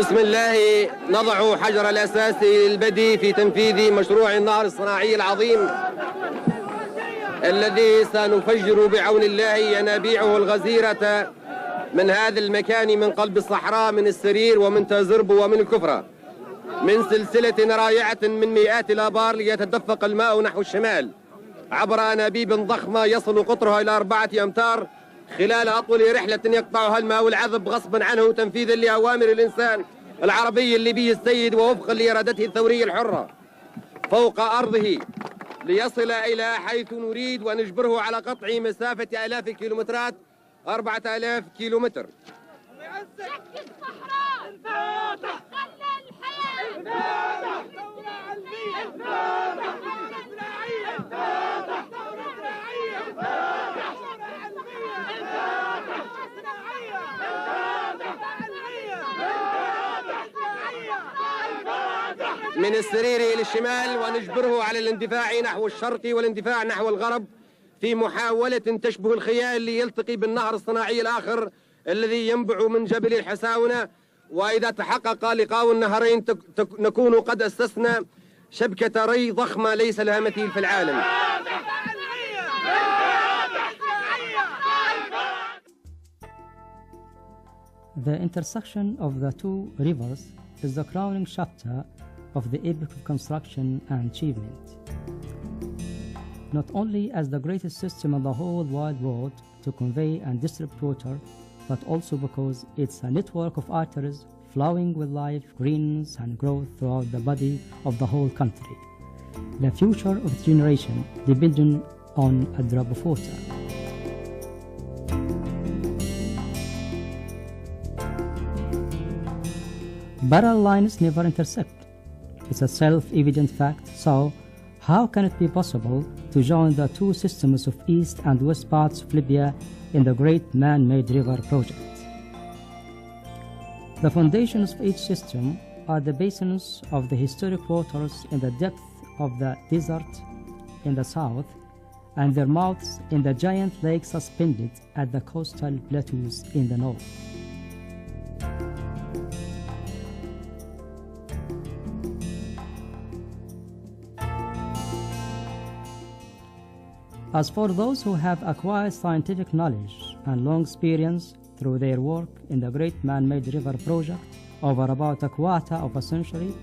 بسم الله نضع حجر الأساس للبدء في تنفيذ مشروع النهر الصناعي العظيم الذي سنفجر بعون الله ينابيعه الغزيرة من هذا المكان، من قلب الصحراء، من السرير ومن تزرب ومن الكفرة، من سلسلة رائعة من مئات الآبار ليتدفق الماء نحو الشمال عبر أنابيب ضخمة يصل قطرها إلى 4 أمتار خلال أطول رحلة يقطعها الماء العذب غصبا عنه تنفيذا لأوامر الإنسان العربي الليبي السيد ووفقا لإرادته الثورية الحرة فوق أرضه ليصل إلى حيث نريد ونجبره على قطع مسافة آلاف الكيلومترات 4000 كيلومتر. من السرير إلى الشمال ونجبره على الاندفاع نحو الشرق والاندفاع نحو الغرب في محاولة تشبه الخيال ليلتقي بالنهر الصناعي الآخر الذي ينبع من جبل الحساونة، وإذا تحقق لقاء النهرين نكون قد أسسنا شبكة ري ضخمة ليس لها مثيل في العالم. The intersection of the two rivers is the crowning chapter of the epic of construction and achievement. Not only as the greatest system in the whole wide world to convey and distribute water, but also because it's a network of arteries flowing with life, greenness and growth throughout the body of the whole country. The future of the generation depending on a drop of water. Parallel lines never intersect. It's a self-evident fact, so how can it be possible to join the two systems of east and west parts of Libya in the great man-made river project? The foundations of each system are the basins of the historic waters in the depth of the desert in the south, and their mouths in the giant lakes suspended at the coastal plateaus in the north. As for those who have acquired scientific knowledge and long experience through their work in the Great Man-Made River Project over about a quarter of a century,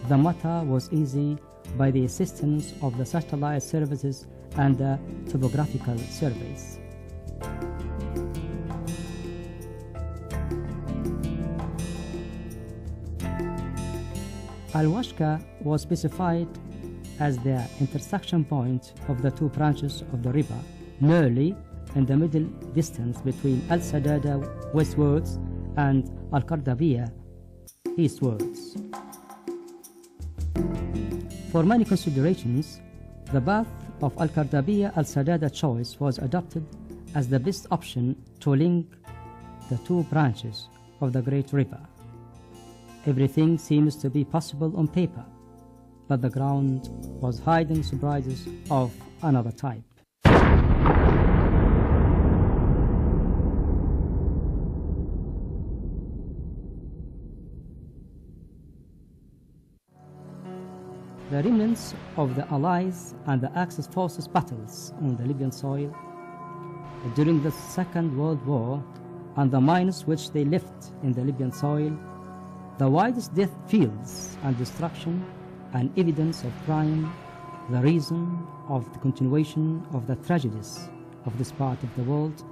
the matter was easy by the assistance of the satellite services and the topographical surveys. Al-Washka was specified as the intersection point of the two branches of the river, nearly in the middle distance between Al-Sadada westwards and Al-Qardabiya eastwards. For many considerations, the path of Al-Qardabiya Al-Sadada choice was adopted as the best option to link the two branches of the great river. Everything seems to be possible on paper, but the ground was hiding surprises of another type. The remnants of the Allies and the Axis forces battles on the Libyan soil during the Second World War and the mines which they left in the Libyan soil, the widest death fields and destruction, and evidence of crime, the reason of the continuation of the tragedies of this part of the world,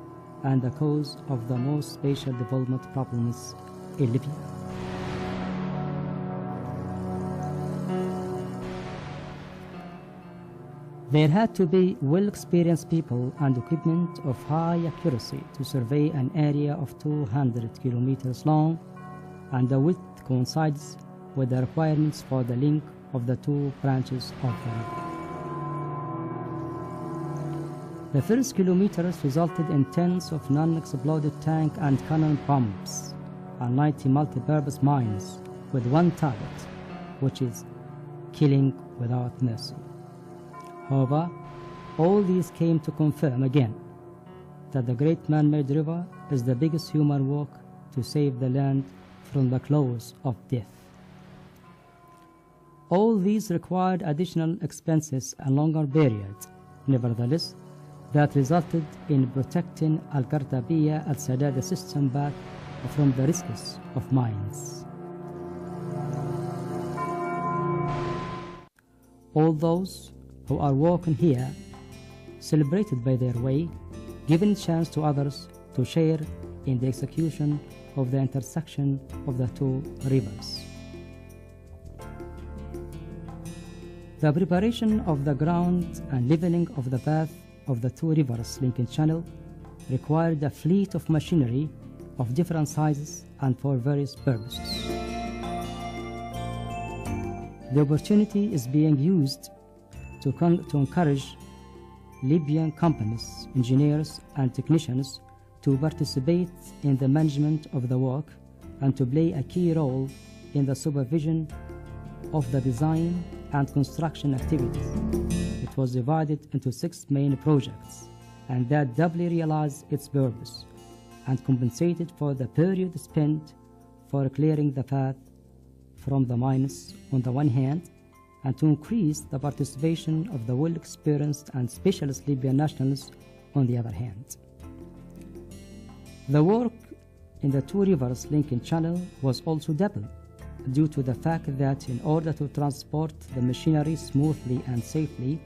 and the cause of the most spatial development problems in Libya. There had to be well-experienced people and equipment of high accuracy to survey an area of 200 kilometers long, and the width coincides with the requirements for the link of the two branches of the river. The first kilometers resulted in tens of non-exploded tank and cannon pumps and 90 multi-purpose mines with one target, which is killing without mercy. However, all these came to confirm again that the great man-made river is the biggest human work to save the land from the claws of death. All these required additional expenses and longer periods. Nevertheless, that resulted in protecting Al-Gathafi al-Sadada system back from the risks of mines. All those who are working here, celebrated by their way, giving chance to others to share in the execution of the intersection of the two rivers. The preparation of the ground and leveling of the path of the two rivers linking channel required a fleet of machinery of different sizes and for various purposes. The opportunity is being used to encourage Libyan companies, engineers and technicians to participate in the management of the work and to play a key role in the supervision of the design and construction activities. It was divided into 6 main projects, and that doubly realized its purpose and compensated for the period spent for clearing the path from the mines on the one hand, and to increase the participation of the well-experienced and specialist Libyan nationals on the other hand. The work in the two rivers linking channel was also double, due to the fact that in order to transport the machinery smoothly and safely,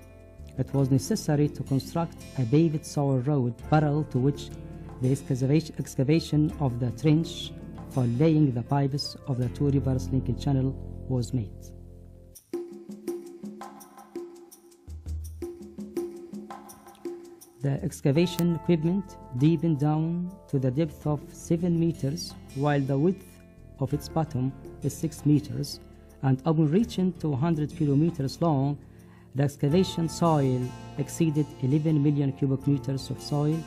it was necessary to construct a paved soil road parallel to which the excavation of the trench for laying the pipes of the two rivers linking channel was made. The excavation equipment deepened down to the depth of 7 meters, while the width of its bottom is 6 meters, and upon reaching to 100 kilometers long, the excavation soil exceeded 11 million cubic meters of soil,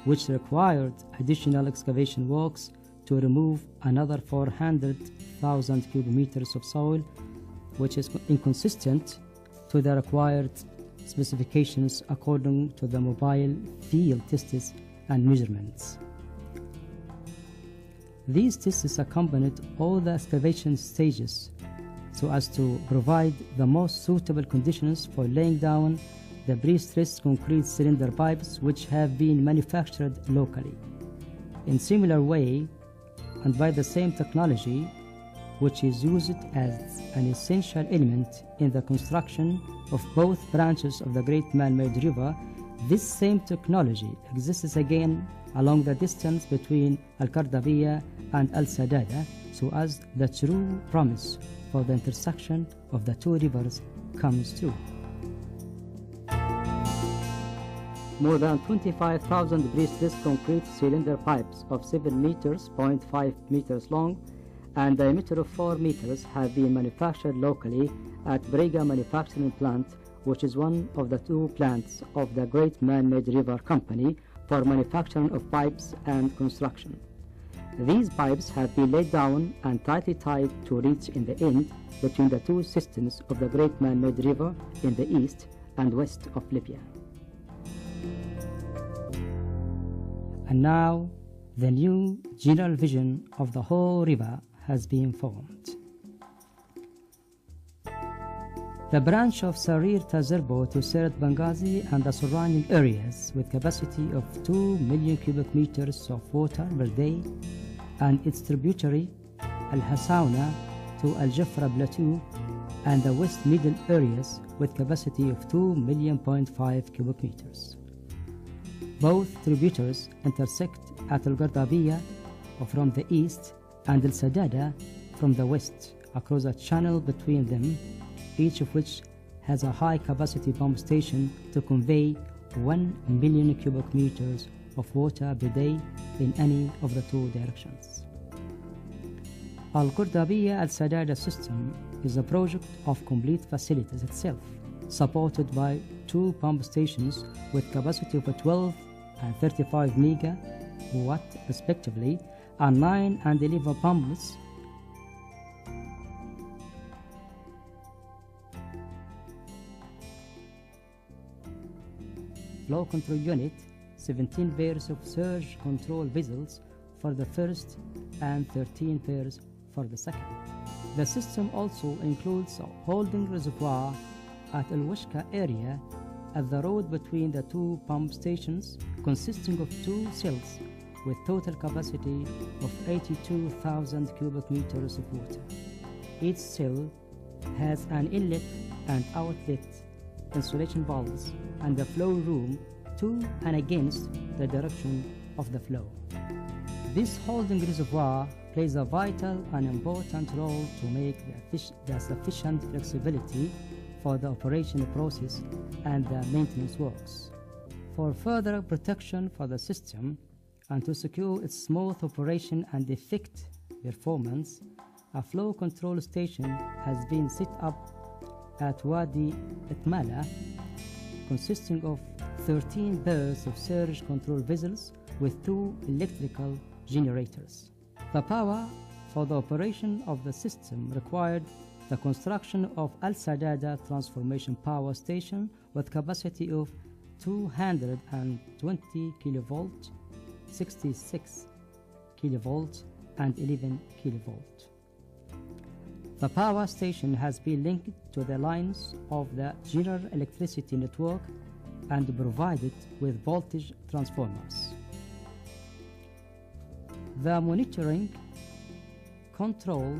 which required additional excavation works to remove another 400,000 cubic meters of soil, which is inconsistent to the required specifications according to the mobile field tests and measurements. These tests accompanied all the excavation stages so as to provide the most suitable conditions for laying down the pre-stressed concrete cylinder pipes which have been manufactured locally. In similar way, and by the same technology, which is used as an essential element in the construction of both branches of the Great Man-Made River, this same technology exists again along the distance between Al-Gathafi and Al-Sadada, so as the true promise for the intersection of the two rivers comes true. More than 25,000 pre-stressed concrete cylinder pipes of 7 meters, 0.5 meters long, and diameter of 4 meters have been manufactured locally at Brega Manufacturing Plant, which is one of the 2 plants of the Great Man-Made River Company for manufacturing of pipes and construction. These pipes have been laid down and tightly tied to reach in the end between the 2 systems of the Great Man-Made River in the east and west of Libya. And now, the new general vision of the whole river has been formed. The branch of Sarir Tazerbo to Seret Benghazi and the surrounding areas with capacity of 2 million cubic meters of water per day, and its tributary Al-Hassauna to Al-Jafra Plateau, and the west middle areas with capacity of 2.5 cubic meters. Both tributaries intersect at Al-Gathafi from the east and Al-Sadada from the west across a channel between them, each of which has a high capacity pump station to convey 1 million cubic meters of water per day in any of the 2 directions. Al-Gathafi Al-Sadada system is a project of complete facilities itself, supported by 2 pump stations with capacity of 12 and 35 megawatt respectively, and 9 and 11 pumps flow control unit, 17 pairs of surge control vessels for the first and 13 pairs for the second. The system also includes a holding reservoir at Al-Washka area at the road between the two pump stations, consisting of two cells with total capacity of 82,000 cubic meters of water. Each cell has an inlet and outlet insulation valves and a flow room to and against the direction of the flow. This holding reservoir plays a vital and important role to make the sufficient flexibility for the operation process and the maintenance works. For further protection for the system and to secure its smooth operation and effective performance, a flow control station has been set up at Wadi Itmala, consisting of 13 pairs of surge control vessels with 2 electrical generators. The power for the operation of the system required the construction of Al Sadada transformation power station with capacity of 220 kilovolt, 66 kilovolt, and 11 kilovolt. The power station has been linked to the lines of the general electricity network and provided with voltage transformers. The monitoring, control,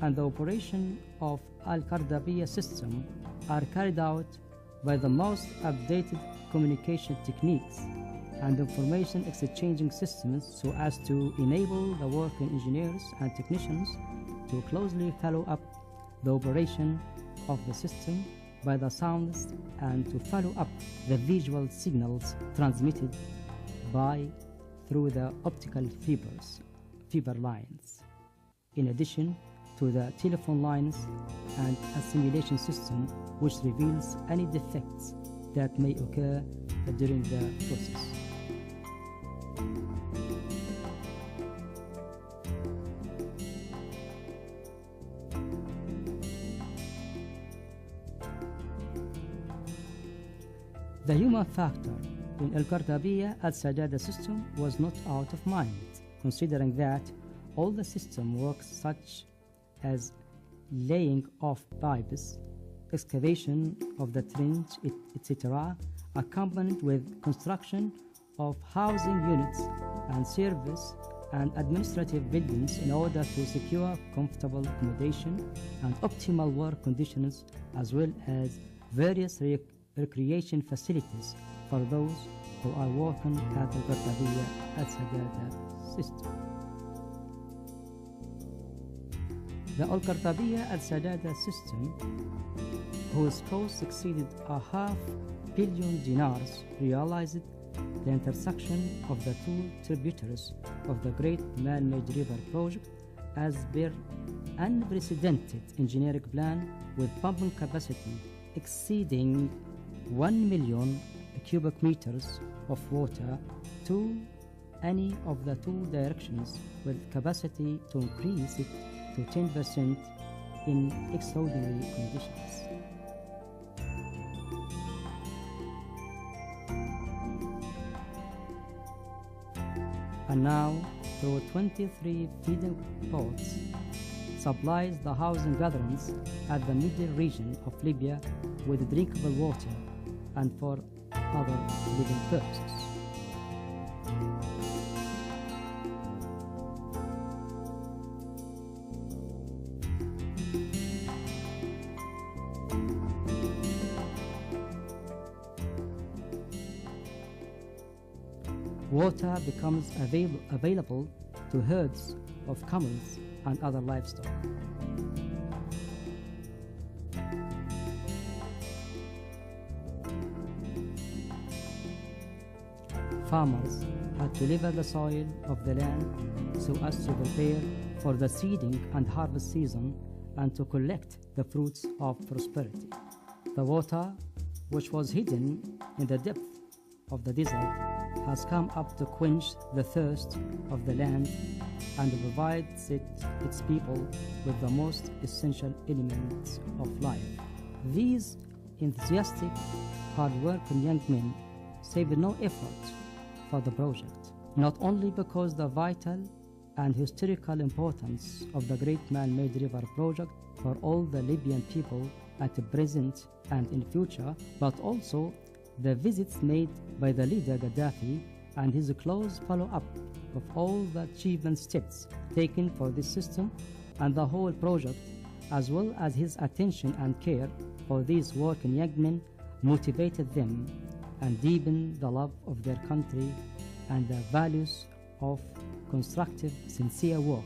and the operation of Al Qardabiya system are carried out by the most updated communication techniques and information exchanging systems so as to enable the working engineers and technicians to closely follow up the operation of the system by the sounds and to follow up the visual signals transmitted through the optical fiber lines, in addition to the telephone lines and a simulation system which reveals any defects that may occur during the process. The human factor in Al Qardabiya Al Sadada system was not out of mind, considering that all the system works such as laying of pipes, excavation of the trench, etc., accompanied with construction of housing units and service and administrative buildings in order to secure comfortable accommodation and optimal work conditions, as well as various recreation facilities for those who are working at the Qardabiya Al Sadada system. The Al Qardabiya Al Sadada system, whose cost exceeded $500 million, realized the intersection of the two tributaries of the Great Man-Made River project as per unprecedented engineering plan with pumping capacity exceeding 1 million cubic meters of water to any of the two directions, with capacity to increase it to 10% in extraordinary conditions. And now, through 23 feeding ports, supplies the housing gatherings at the middle region of Libya with drinkable water and for other living purposes. Water becomes available to herds of camels and other livestock. Farmers had to level the soil of the land so as to prepare for the seeding and harvest season and to collect the fruits of prosperity. The water, which was hidden in the depth of the desert, has come up to quench the thirst of the land and provides its people with the most essential elements of life. These enthusiastic, hard-working young men saved no effort for the project, not only because the vital and historical importance of the great man-made river project for all the Libyan people at the present and in future, but also the visits made by the leader Gaddafi and his close follow-up of all the achievement steps taken for this system and the whole project, as well as his attention and care for these working young men, motivated them and deepened the love of their country and the values of constructive, sincere work,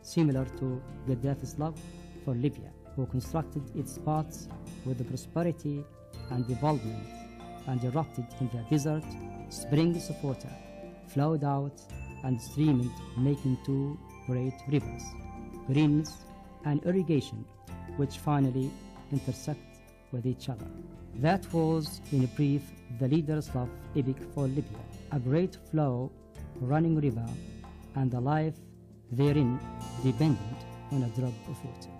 similar to Gaddafi's love for Libya, who constructed its paths with prosperity and development and erupted in the desert, springs of water flowed out and streamed, making two great rivers, greenness and irrigation, which finally intersect with each other. That was, in brief, the leader's love epic for Libya, a great flow, running river, and a life therein dependent on a drop of water.